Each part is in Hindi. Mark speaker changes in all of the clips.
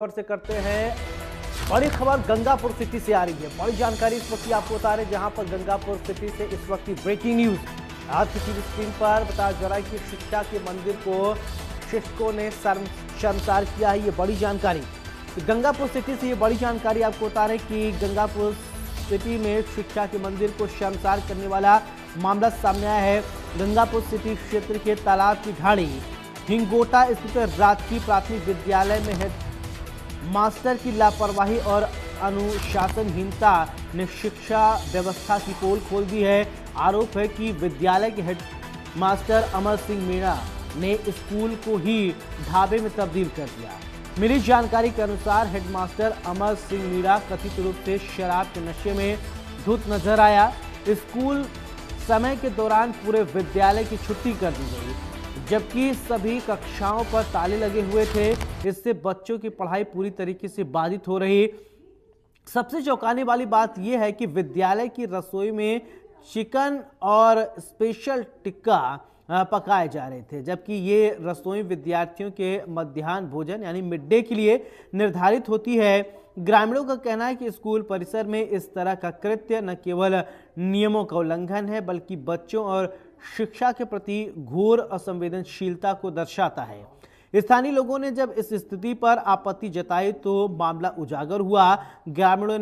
Speaker 1: खबर से करते हैं। बड़ी खबर गंगापुर सिटी से आ रही है। बड़ी जानकारी इस वक्त आपको बता रहे हैं, जहां पर गंगापुर सिटी से इस वक्त की ब्रेकिंग न्यूज आज की टीवी स्क्रीन पर बताया जा रहा है कि शिक्षा के मंदिर को शिक्षकों ने शर्मसार किया है। ये बड़ी जानकारी गंगापुर सिटी से, ये बड़ी जानकारी आपको बता रहे हैं कि गंगापुर सिटी में शिक्षा के मंदिर को शर्मसार करने वाला मामला सामने आया है। गंगापुर सिटी क्षेत्र के तालाब की ढाणी हिंगोटा स्थित राजकीय प्राथमिक विद्यालय में हेड मास्टर की लापरवाही और अनुशासनहीनता ने शिक्षा व्यवस्था की पोल खोल दी है। आरोप है कि विद्यालय के हेड मास्टर अमर सिंह मीणा ने स्कूल को ही ढाबे में तब्दील कर दिया। मिली जानकारी के अनुसार हेडमास्टर अमर सिंह मीणा कथित रूप से शराब के नशे में धुत नजर आया। स्कूल समय के दौरान पूरे विद्यालय की छुट्टी कर दी गई, जबकि सभी कक्षाओं पर ताले लगे हुए थे। इससे बच्चों की पढ़ाई पूरी तरीके से बाधित हो रही। सबसे चौंकाने वाली बात यह है कि विद्यालय की रसोई में चिकन और स्पेशल टिक्का पकाए जा रहे थे, जबकि ये रसोई विद्यार्थियों के मध्याह्न भोजन यानी मिड डे के लिए निर्धारित होती है। ग्रामीणों का कहना है कि स्कूल परिसर में इस तरह का कृत्य न केवल नियमों का उल्लंघन है, बल्कि बच्चों और शिक्षा के प्रति घोर असंवेदनशीलता को दर्शाता है। स्थानीय लोगों ने जब इस स्थिति पर आपत्ति जताई तो मामला उजागर हुआ। ग्रामीणों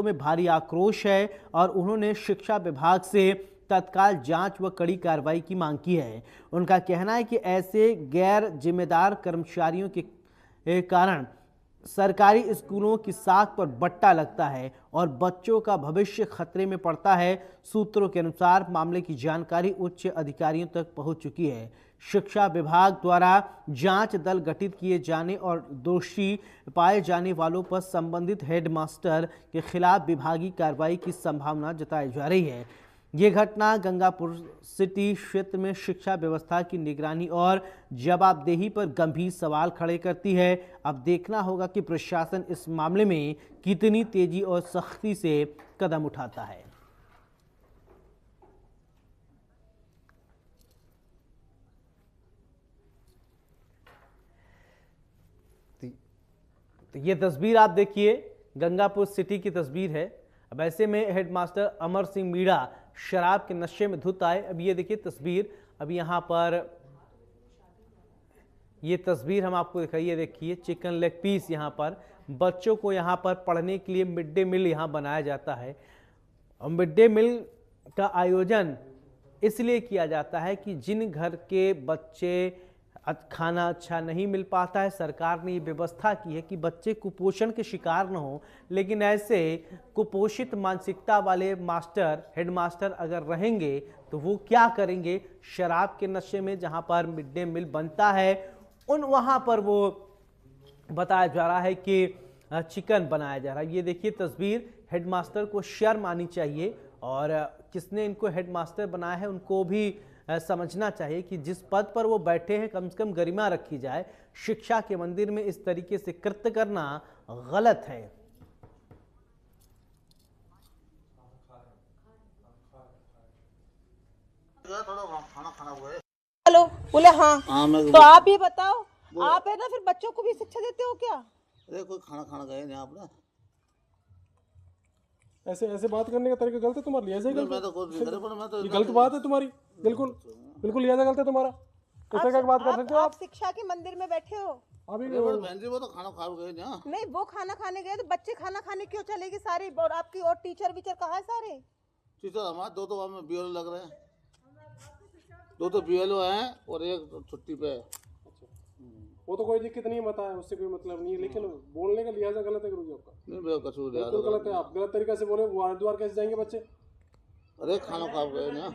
Speaker 1: में भारी आक्रोश है और उन्होंने शिक्षा विभाग से तत्काल जांच व कड़ी कार्रवाई की मांग की है। उनका कहना है कि ऐसे गैर जिम्मेदार कर्मचारियों के कारण सरकारी स्कूलों की साख पर बट्टा लगता है और बच्चों का भविष्य खतरे में पड़ता है। सूत्रों के अनुसार मामले की जानकारी उच्च अधिकारियों तक पहुंच चुकी है। शिक्षा विभाग द्वारा जांच दल गठित किए जाने और दोषी पाए जाने वालों पर संबंधित हेडमास्टर के खिलाफ विभागीय कार्रवाई की संभावना जताई जा रही है। ये घटना गंगापुर सिटी क्षेत्र में शिक्षा व्यवस्था की निगरानी और जवाबदेही पर गंभीर सवाल खड़े करती है। अब देखना होगा कि प्रशासन इस मामले में कितनी तेजी और सख्ती से कदम उठाता है। तो ये तस्वीर आप देखिए, गंगापुर सिटी की तस्वीर है। अब ऐसे में हेडमास्टर अमर सिंह मीणा शराब के नशे में धुत आए। अब ये देखिए तस्वीर, अब यहाँ पर ये तस्वीर हम आपको दिखाइए। देखिए चिकन लेग पीस, यहाँ पर बच्चों को यहाँ पर पढ़ने के लिए मिड डे मील यहाँ बनाया जाता है। और मिड डे मील का आयोजन इसलिए किया जाता है कि जिन घर के बच्चे खाना अच्छा नहीं मिल पाता है, सरकार ने ये व्यवस्था की है कि बच्चे कुपोषण के शिकार न हो। लेकिन ऐसे कुपोषित मानसिकता वाले मास्टर, हेडमास्टर अगर रहेंगे तो वो क्या करेंगे? शराब के नशे में जहां पर मिड डे मील बनता है वहां पर वो बताया जा रहा है कि चिकन बनाया जा रहा है। ये देखिए तस्वीर, हेडमास्टर को शर्म आनी चाहिए और किसने इनको हेडमास्टर बनाया है उनको भी समझना चाहिए कि जिस पद पर वो बैठे हैं कम से कम गरिमा रखी जाए। शिक्षा के मंदिर में इस तरीके से कृत्य करना गलत है।
Speaker 2: हेलो, बोले हाँ तो आप ये बताओ, आप है ना फिर बच्चों को भी शिक्षा देते हो क्या?
Speaker 3: अरे कोई खाना खाना गए यहाँ पर
Speaker 4: ऐसे ऐसे बात करने का तरीका गलत है तुम्हारा। लिहाजा गलत
Speaker 3: मैं तो खुद नहीं करे, पर मैं तो
Speaker 4: ये गलत बात है तुम्हारी। बिल्कुल बिल्कुल लिहाजा गलत है तुम्हारा। कैसे क्या बात कर सकते हो
Speaker 2: आप शिक्षा के मंदिर में बैठे हो।
Speaker 4: अभी
Speaker 3: बहन जी वो तो खाना खा गए यहाँ।
Speaker 2: नहीं, वो खाना खाने गए तो बच्चे खाना खाने क्यों चलेगी सारी? और आपकी और टीचर वीचर कहाँ है सारे?
Speaker 3: टीचर हमारे दो तो हमें बीएलओ लग रहे हैं, दो तो बीएलओ हैं और एक छुट्टी पे है।
Speaker 4: वो तो कोई दिक्कत नहीं है, बताया उससे कोई मतलब नहीं है, लेकिन बोलने का लिहाजा गलत है गुरुजी आपका।
Speaker 3: नहीं मेरा कसूर है,
Speaker 4: बिल्कुल गलत है। आप गलत तरीके से बोले, हरिद्वार कैसे जाएंगे बच्चे?
Speaker 3: अरे खाना खा गए यहाँ,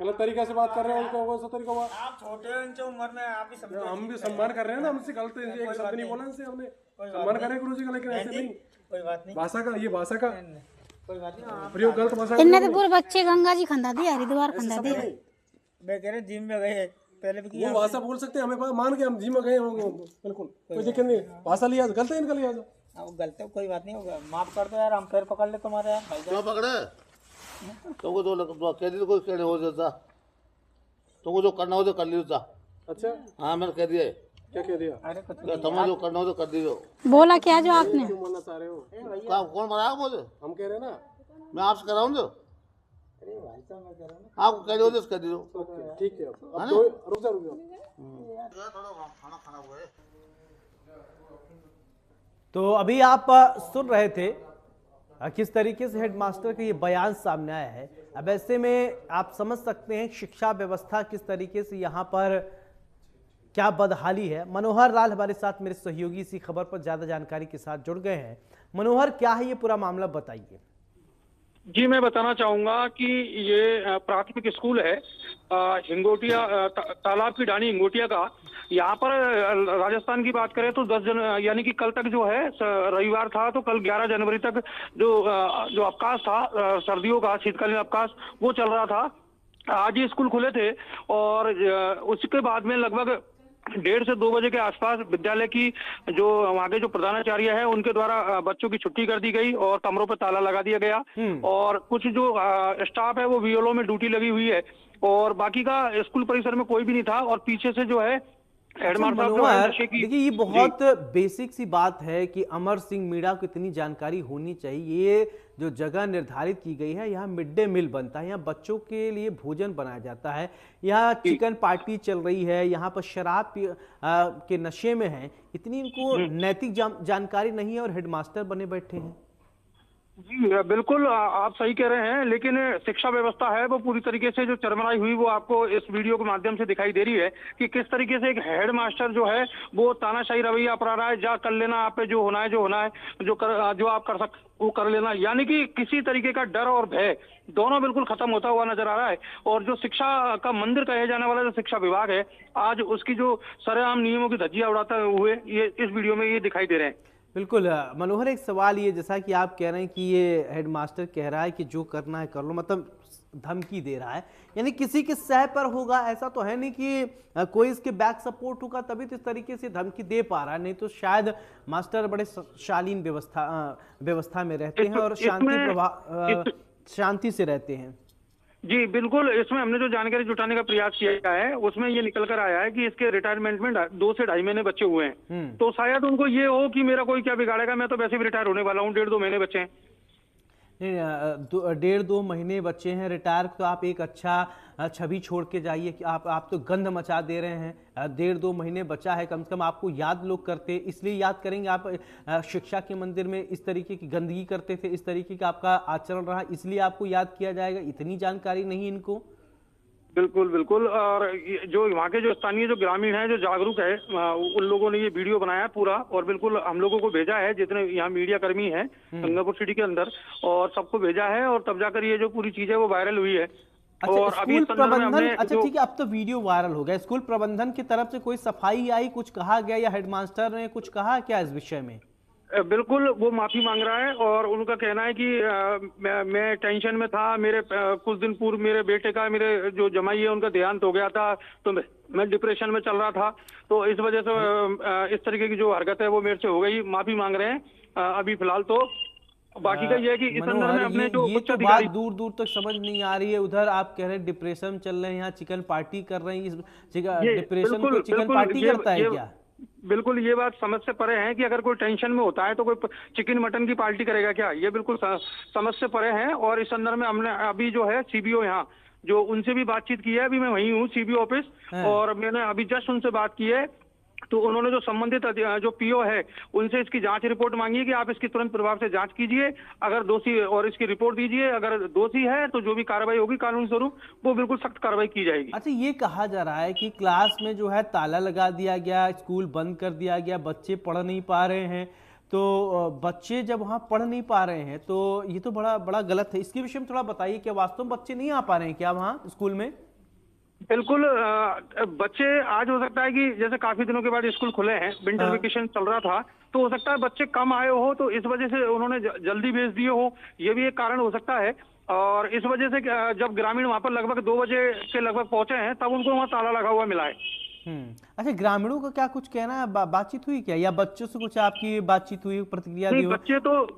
Speaker 4: गलत तरीके से बात कर रहे हैं उनको। वैसा तरीका हुआ,
Speaker 5: आप छोटे हैं उनसे उम्र में, आप भी समझो।
Speaker 4: हम भी सम्मान कर रहे हैं ना, हमसे गलत एक शब्द नहीं बोला इनसे हमने। सम्मान करें गुरुजी का, लेकिन ऐसे नहीं।
Speaker 5: कोई बात नहीं,
Speaker 4: भाषा का, ये भाषा का
Speaker 5: कोई बात नहीं।
Speaker 4: प्रयोग गलत भाषा
Speaker 6: इनने तो पूरे बच्चे गंगा जी खंदा दी, हरिद्वार खंदा दी।
Speaker 5: मैं कह रहे जिम में गए पहले भी
Speaker 4: वो भाषा बोल सकते हैं, हमें मान के हम जी में गए होंगे। बिल्कुल कोई दिक्कत नहीं। भाषा लिहाज गलत है इनका लिहाजा।
Speaker 5: अब गलत है, कोई बात नहीं होगा, माफ कर दो यार, हम पैर पकड़ ले तुम्हारे यार। भाई
Speaker 3: क्यों पकड़े? तुमको जो कह दी कोई कहने हो जाता, तुमको जो करना हो तो कर लिया।
Speaker 4: अच्छा
Speaker 3: हाँ मैंने कह दिया।
Speaker 4: क्या कह दिया?
Speaker 5: अरे कुछ
Speaker 3: क्या तुम्हें जो करना हो तो कर दीजिए।
Speaker 6: बोला क्या जो आपने?
Speaker 4: क्यों मानना चाह रहे हो?
Speaker 3: क्या कौन बनाया मुझे?
Speaker 4: हम कह रहे हैं ना।
Speaker 3: मैं आपसे कराऊं जो
Speaker 5: अरे भाई साहब मैं कह रहा हूँ ना।
Speaker 3: आपको कह दो तो कर दीजिए।
Speaker 4: ओके, ठीक है।
Speaker 3: है
Speaker 4: अब
Speaker 3: ना?
Speaker 4: रुक जाओ।
Speaker 3: खाना खाना हुआ है।
Speaker 1: तो अभी आप सुन रहे थे किस तरीके से हेडमास्टर का ये बयान सामने आया है। अब ऐसे में आप समझ सकते हैं शिक्षा व्यवस्था किस तरीके से यहाँ पर क्या बदहाली है। मनोहर लाल हमारे साथ मेरे सहयोगी इसी खबर पर ज्यादा जानकारी के साथ जुड़ गए हैं। मनोहर, क्या है ये पूरा मामला, बताइए।
Speaker 7: जी, मैं बताना चाहूंगा कि ये प्राथमिक स्कूल है हिंगोटिया, तालाब की डानी हिंगोटिया का। यहाँ पर राजस्थान की बात करें तो 10 यानी कि कल तक जो है रविवार था, तो कल 11 जनवरी तक जो अवकाश था सर्दियों का, शीतकालीन अवकाश, वो चल रहा था। आज ही स्कूल खुले थे और उसके बाद में लगभग 1:30 से 2 बजे के आसपास विद्यालय की जो वहाँ के जो प्रधानाचार्य है उनके द्वारा बच्चों की छुट्टी कर दी गई और कमरों पर ताला लगा दिया गया। और कुछ जो स्टाफ है वो बीएलओ में ड्यूटी लगी हुई है और बाकी का स्कूल परिसर में कोई भी नहीं था। और पीछे से जो है हेडमास्टर साहब जो है नशे की,
Speaker 1: देखिए ये बहुत बेसिक सी बात है कि अमर सिंह मीणा को इतनी जानकारी होनी चाहिए। ये जो जगह निर्धारित की गई है, यहाँ मिड डे मील बनता है, यहाँ बच्चों के लिए भोजन बनाया जाता है, यहाँ चिकन पार्टी चल रही है, यहाँ पर शराब के नशे में है, इतनी इनको नैतिक जानकारी नहीं है और हेडमास्टर बने बैठे हैं।
Speaker 7: जी बिल्कुल, आप सही कह रहे हैं। लेकिन शिक्षा व्यवस्था है वो पूरी तरीके से जो चरमराई हुई वो आपको इस वीडियो के माध्यम से दिखाई दे रही है कि किस तरीके से एक हेड मास्टर जो है वो तानाशाही रवैया अपना रहा है। जा कर लेना, आप पे जो होना है जो आप कर सकते वो कर लेना, यानी कि किसी तरीके का डर और भय दोनों बिल्कुल खत्म होता हुआ नजर आ रहा है। और जो शिक्षा का मंदिर कहे जाने वाला जो शिक्षा विभाग है, आज उसकी जो सरेआम नियमों की धज्जियां उड़ाते हुए ये इस वीडियो में ये दिखाई दे रहे हैं।
Speaker 1: बिल्कुल मनोहर, एक सवाल ये, जैसा कि आप कह रहे हैं कि ये हेडमास्टर कह रहा है कि जो करना है कर लो, मतलब धमकी दे रहा है, यानी किसी के सह पर होगा, ऐसा तो है नहीं कि कोई इसके बैक सपोर्ट होगा तभी तो इस तरीके से धमकी दे पा रहा है। नहीं तो शायद मास्टर बड़े शालीन व्यवस्था में रहते हैं और शांति से रहते हैं।
Speaker 7: जी बिल्कुल, इसमें हमने जो जानकारी जुटाने का प्रयास किया है उसमें ये निकल कर आया है कि इसके रिटायरमेंट में 2 से 2.5 महीने बच्चे हुए हैं। तो शायद उनको ये हो कि मेरा कोई क्या बिगाड़ेगा, मैं तो वैसे भी रिटायर होने वाला हूँ, 1.5-2 महीने बच्चे हैं।
Speaker 1: 1.5-2 महीने बच्चे हैं रिटायर, तो आप एक अच्छा छवि छोड़ के जाइए कि आप तो गंध मचा दे रहे हैं। 1.5-2 महीने बचा है, कम से कम आपको याद लोग करते, इसलिए याद करेंगे। आप शिक्षा के मंदिर में इस तरीके की गंदगी करते थे, इस तरीके का आपका आचरण रहा, इसलिए आपको याद किया जाएगा। इतनी जानकारी नहीं इनको।
Speaker 7: बिल्कुल बिल्कुल, और जो वहाँ के जो स्थानीय जो ग्रामीण हैं जो जागरूक है, उन लोगों ने ये वीडियो बनाया है पूरा और बिल्कुल हम लोगों को भेजा है, जितने यहाँ मीडिया कर्मी हैं गंगापुर सिटी के अंदर, और सबको भेजा है और तब जाकर ये जो पूरी चीज है वो वायरल हुई है। और अभी
Speaker 1: स्कूल प्रबंधन, अच्छा ठीक है, अब तो वीडियो वायरल हो गया, स्कूल प्रबंधन की तरफ से कोई सफाई आई, कुछ कहा गया या हेडमास्टर ने कुछ कहा क्या इस विषय में?
Speaker 7: बिल्कुल, वो माफी मांग रहा है और उनका कहना है कि मैं टेंशन में था, मेरे कुछ दिन पूर्व मेरे बेटे का, मेरे जो जमाई है उनका देहांत हो गया था, तो मैं डिप्रेशन में चल रहा था, तो इस वजह से इस तरीके की जो हरकत है वो मेरे से हो गई। माफी मांग रहे हैं अभी फिलहाल तो। बाकी का ये है कि इस अंदर में अपने जो
Speaker 1: ये तो बात दूर दूर तक समझ नहीं आ रही है। उधर आप कह रहे हैं डिप्रेशन में चल रहे हैं, यहाँ चिकन पार्टी कर रहे हैं, डिप्रेशन को चिकन पार्टी करता है क्या?
Speaker 7: बिल्कुल, ये बात समझ से परे है कि अगर कोई टेंशन में होता है तो कोई चिकन मटन की पार्टी करेगा क्या, ये बिल्कुल समझ से परे है। और इस अंदर में हमने अभी जो है सीबीओ यहाँ जो उनसे भी बातचीत की है, अभी मैं वहीं हूँ सीबीओ ऑफिस, और मैंने अभी जस्ट उनसे बात की है, तो उन्होंने जो संबंधित जो पीओ है उनसे इसकी जांच रिपोर्ट मांगी है कि आप इसकी तुरंत प्रभाव से जांच कीजिए, अगर दोषी और इसकी रिपोर्ट दीजिए, अगर दोषी है तो जो भी कार्रवाई होगी कानूनी स्वरूप वो बिल्कुल सख्त कार्रवाई की जाएगी।
Speaker 1: अच्छा, ये कहा जा रहा है कि क्लास में जो है ताला लगा दिया गया, स्कूल बंद कर दिया गया, बच्चे पढ़ नहीं पा रहे हैं, तो बच्चे जब वहाँ पढ़ नहीं पा रहे हैं तो ये तो बड़ा गलत है। इसके विषय में थोड़ा बताइए, क्या वास्तव में बच्चे नहीं आ पा रहे हैं क्या वहाँ स्कूल में?
Speaker 7: बिल्कुल, बच्चे आज हो सकता है कि जैसे काफी दिनों के बाद स्कूल खुले हैं, विंटर वेकेशन चल रहा था, तो हो सकता है बच्चे कम आए हो तो इस वजह से उन्होंने जल्दी भेज दिए हो, ये भी एक कारण हो सकता है। और इस वजह से जब ग्रामीण वहां पर लगभग 2 बजे के लगभग पहुंचे हैं तब उनको वहां ताला लगा हुआ मिला है।
Speaker 1: अच्छा, ग्रामीणों का क्या कुछ कहना है? बातचीत हुई क्या, या बच्चों से कुछ आपकी बातचीत हुई, प्रतिक्रिया दी
Speaker 7: नहीं,
Speaker 1: हो?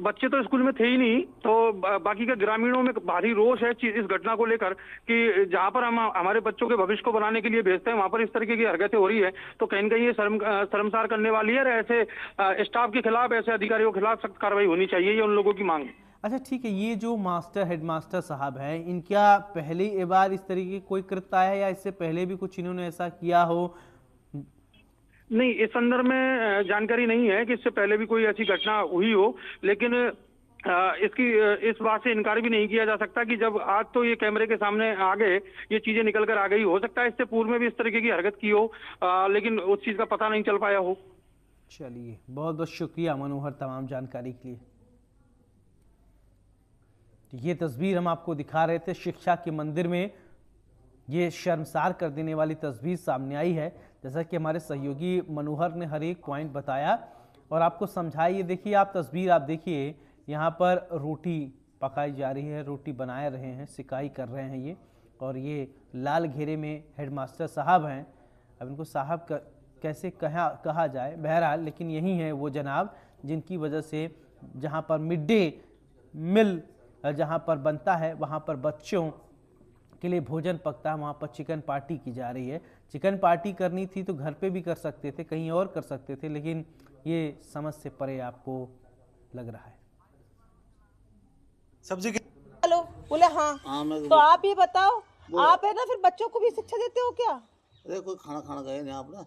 Speaker 7: बच्चे तो स्कूल में थे ही नहीं, तो बाकी का ग्रामीणों में भारी रोष है इस घटना को लेकर कि जहां पर हम हमारे बच्चों के भविष्य को बनाने के लिए भेजते हैं, वहां पर इस तरीके की हरकतें हो रही है, तो कहीं न कहीं ये शर्मसार करने वाली है। और ऐसे स्टाफ के खिलाफ, ऐसे अधिकारियों के खिलाफ सख्त कार्रवाई होनी चाहिए, ये उन लोगों की मांग है।
Speaker 1: अच्छा ठीक है, ये जो हेडमास्टर साहब हैं, इनका पहली बार इस तरीके की कोई कृत्य आया है, या इससे पहले भी कुछ इन्होंने ऐसा किया हो?
Speaker 7: नहीं, इस संदर्भ में जानकारी नहीं है कि इससे पहले भी कोई ऐसी घटना हुई हो, लेकिन इस बात से इनकार भी नहीं किया जा सकता कि जब आज तो ये कैमरे के सामने आ गए, ये चीजें निकल कर आ गई, हो सकता है इससे पूर्व में भी इस तरीके की हरकत की हो, लेकिन उस चीज का पता नहीं चल पाया हो।
Speaker 1: चलिए, बहुत बहुत शुक्रिया मनोहर तमाम जानकारी के लिए। ये तस्वीर हम आपको दिखा रहे थे, शिक्षा के मंदिर में ये शर्मसार कर देने वाली तस्वीर सामने आई है। जैसा कि हमारे सहयोगी मनोहर ने हर एक पॉइंट बताया और आपको समझाया। ये देखिए, आप तस्वीर आप देखिए, यहाँ पर रोटी पकाई जा रही है, रोटी बना रहे हैं, सिकाई कर रहे हैं ये, और ये लाल घेरे में हेडमास्टर साहब हैं। अब इनको साहब कैसे कहा जाए, बहरहाल, लेकिन यही है वो जनाब जिनकी वजह से जहाँ पर मिड डे मील जहाँ पर बनता है, वहाँ पर बच्चों के लिए भोजन पकता है, वहाँ पर चिकन पार्टी की जा रही है। चिकन पार्टी करनी थी तो घर पे भी कर सकते थे, कहीं और कर सकते थे, लेकिन ये समझ से परे आपको लग रहा है।
Speaker 2: सब्जी हेलो बोले हाँ, तो आप ये बताओ, आप है ना फिर बच्चों को भी शिक्षा देते हो क्या?
Speaker 3: अरे कोई खाना गए नहीं आपने,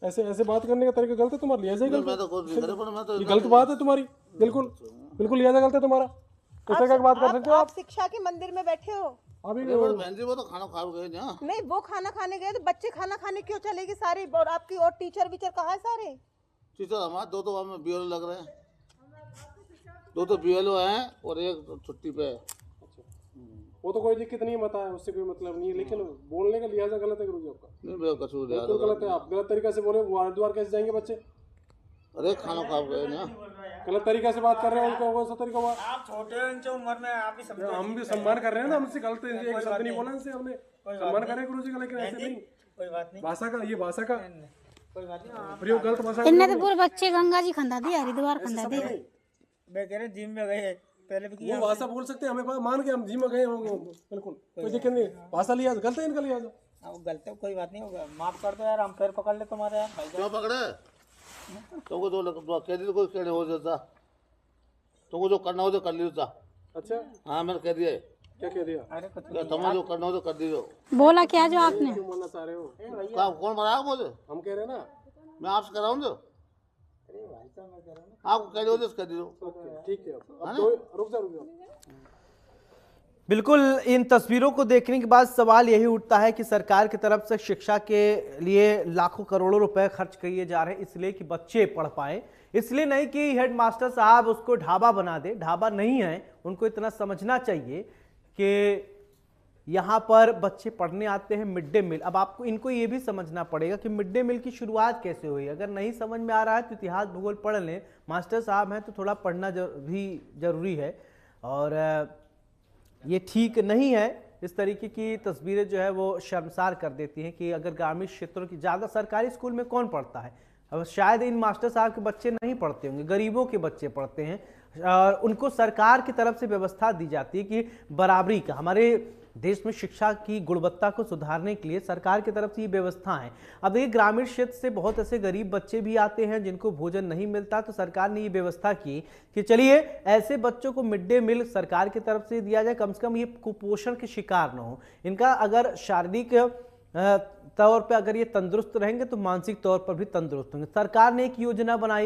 Speaker 4: ऐसे बात करने का तरीका गलत है तुम्हारा, लिहाजा गलत
Speaker 3: मैं तो कुछ नहीं करे, पर मैं तो
Speaker 4: है, गलत बात है तुम्हारी, बिल्कुल लिहाजा गलत है तुम्हारा। ऐसे क्या बात कर सकते हो
Speaker 2: आप शिक्षा के मंदिर में बैठे हो
Speaker 4: अभी?
Speaker 3: बहन जी वो तो खाना खा गए ना।
Speaker 2: नहीं, वो खाना खाने गए तो बच्चे खाना खाने क्यों चलेगी सारे? और आपकी और टीचर वीचर कहाँ है सारे?
Speaker 3: टीचर हमारे दो तो हमें बीएलओ लग रहे हैं, दो तो बीएलओ हैं और एक छुट्टी पे है।
Speaker 4: वो तो कोई दिक्कत नहीं है, बताया, उससे कोई मतलब नहीं है, लेकिन बोलने का लिहाजा गलत है गुरुजी आपका।
Speaker 3: नहीं मेरा कसूर है,
Speaker 4: बिल्कुल गलत है, आप गलत तरीका से बोले, वारद्वार कैसे जाएंगे बच्चे?
Speaker 3: अरे खाना खा गए ना,
Speaker 4: गलत तरीका से बात कर रहे हैं, उनका वैसा तरीका हुआ।
Speaker 5: आप छोटे हैं, इनसे उम्र में आप भी समझो।
Speaker 4: हम भी सम्मान कर रहे हैं ना, हमसे गलत एक शब्द नहीं बोला इनसे, हमने सम्मान कर रहे हैं गुरुजी का, लेकिन ऐसे नहीं।
Speaker 5: कोई बात नहीं,
Speaker 4: भाषा का, ये भाषा का
Speaker 5: कोई बात नहीं।
Speaker 4: प्रयोग गलत भाषा
Speaker 6: इनने तो पूरे बच्चे गंगा जी खंदा दिया, हरिद्वार खंदा दिया।
Speaker 5: मैं कह रहे जिम में गए पहले भी किया,
Speaker 4: वो भाषा बोल सकते हैं, हमें मान के हम जिम में गए होंगे, बिल्कुल कोई दिक्कत नहीं। भाषा लिहाज गलत है इनका लिहाजा।
Speaker 5: गलत है, कोई बात नहीं होगा, माफ कर दो यार, हम पैर पकड़ ले तुम्हारे यार भाई।
Speaker 3: क्यों पकड़े? तुमको जो कह दी कोई कहने हो जाता, तुमको जो करना हो तो कर लियो।
Speaker 4: अच्छा
Speaker 3: हाँ मैंने कह दिया है।
Speaker 4: क्या कह दिया?
Speaker 5: अरे कुछ
Speaker 3: तुम्हें जो करना हो तो कर दीजिए।
Speaker 6: बोला क्या जो आपने?
Speaker 4: क्यों बोलना चाह रहे हो?
Speaker 3: कौन बनाया मुझे?
Speaker 4: हम कह रहे हैं ना,
Speaker 3: मैं आपसे कह रहा हूँ जो आपको कह दो कर दीजिए।
Speaker 4: ठीक है, अब तो रुक जाओ।
Speaker 1: बिल्कुल, इन तस्वीरों को देखने के बाद सवाल यही उठता है कि सरकार की तरफ से शिक्षा के लिए लाखों करोड़ों रुपए खर्च किए जा रहे हैं, इसलिए कि बच्चे पढ़ पाए, इसलिए नहीं कि हेडमास्टर साहब उसको ढाबा बना दे। ढाबा नहीं है, उनको इतना समझना चाहिए कि यहाँ पर बच्चे पढ़ने आते हैं, मिड डे मील। अब आपको इनको ये भी समझना पड़ेगा कि मिड डे मील की शुरुआत कैसे हुई। अगर नहीं समझ में आ रहा है तो इतिहास भूगोल पढ़ लें, मास्टर साहब हैं तो थोड़ा पढ़ना भी जरूरी है, और ये ठीक नहीं है। इस तरीके की तस्वीरें जो है वो शर्मसार कर देती हैं कि अगर ग्रामीण क्षेत्रों की, ज़्यादा सरकारी स्कूल में कौन पढ़ता है? अब शायद इन मास्टर साहब के बच्चे नहीं पढ़ते होंगे, गरीबों के बच्चे पढ़ते हैं, और उनको सरकार की तरफ से व्यवस्था दी जाती है कि बराबरी का, हमारे देश में शिक्षा की गुणवत्ता को सुधारने के लिए सरकार की तरफ से ये व्यवस्था है। अब ये ग्रामीण क्षेत्र से बहुत ऐसे गरीब बच्चे भी आते हैं जिनको भोजन नहीं मिलता, तो सरकार ने ये व्यवस्था की कि चलिए ऐसे बच्चों को मिड डे मील सरकार की तरफ से दिया जाए, कम से कम ये कुपोषण के शिकार न हो। इनका अगर शारीरिक तौर पे अगर ये तंदुरुस्त रहेंगे तो मानसिक तौर पर भी तंदुरुस्त होंगे। सरकार ने एक योजना बनाई